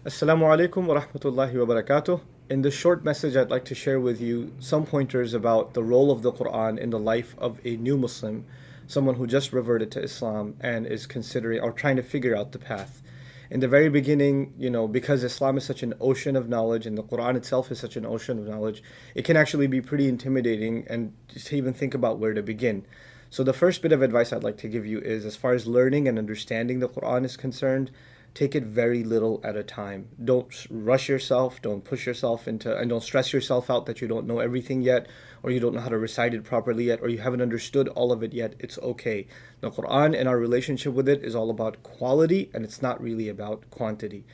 Assalamu alaikum wa rahmatullahi wa barakatuh. In this short message, I'd like to share with you some pointers about the role of the Quran in the life of a new Muslim, someone who just reverted to Islam and is considering or trying to figure out the path. In the very beginning, because Islam is such an ocean of knowledge and the Quran itself is such an ocean of knowledge, it can actually be pretty intimidating and just to even think about where to begin. So, the first bit of advice I'd like to give you is as far as learning and understanding the Quran is concerned, take it very little at a time. Don't rush yourself, don't push yourself into, and don't stress yourself out that you don't know everything yet, or you don't know how to recite it properly yet, or you haven't understood all of it yet. It's okay. The Quran and our relationship with it is all about quality, and it's not really about quantity.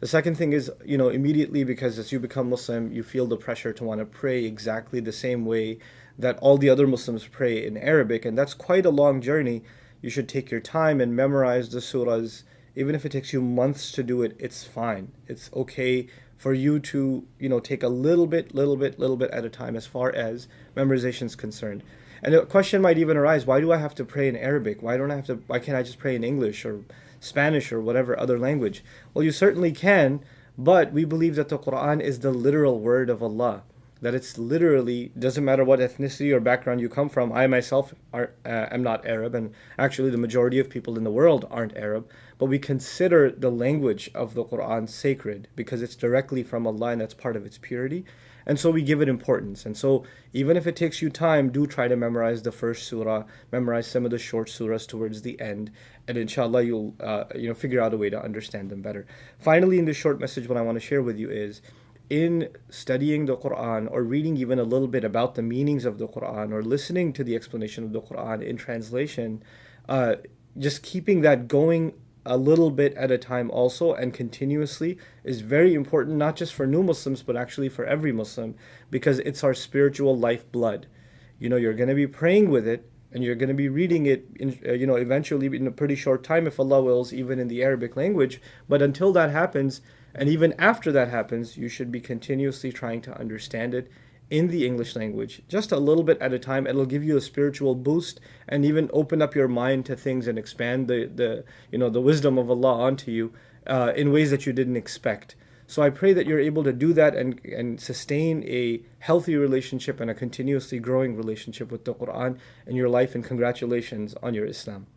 The second thing is, immediately because as you become Muslim, you feel the pressure to want to pray exactly the same way that all the other Muslims pray in Arabic, and that's quite a long journey. You should take your time and memorize the surahs. Even if it takes you months to do it, it's fine. It's okay for you to, take a little bit at a time as far as memorization is concerned. And the question might even arise, why do I have to pray in Arabic? Why can't I just pray in English or Spanish or whatever other language? Well, you certainly can, but we believe that the Quran is the literal word of Allah. That it's literally, doesn't matter what ethnicity or background you come from. I myself am not Arab, and actually the majority of people in the world aren't Arab, but we consider the language of the Quran sacred because it's directly from Allah and that's part of its purity. And so we give it importance. And so even if it takes you time, do try to memorize the first surah, memorize some of the short surahs towards the end, and inshallah you'll figure out a way to understand them better. Finally, in this short message, what I want to share with you is in studying the Quran or reading even a little bit about the meanings of the Quran or listening to the explanation of the Quran in translation, uh, just keeping that going a little bit at a time also and continuously is very important, not just for new Muslims, but actually for every Muslim, because it's our spiritual lifeblood. You're going to be praying with it and you're going to be reading it eventually in a pretty short time if Allah wills, even in the Arabic language. But until that happens, and even after that happens, you should be continuously trying to understand it in the English language, just a little bit at a time. It'll give you a spiritual boost and even open up your mind to things and expand the wisdom of Allah onto you in ways that you didn't expect. So I pray that you're able to do that and sustain a healthy relationship and a continuously growing relationship with the Quran in your life, and congratulations on your Islam.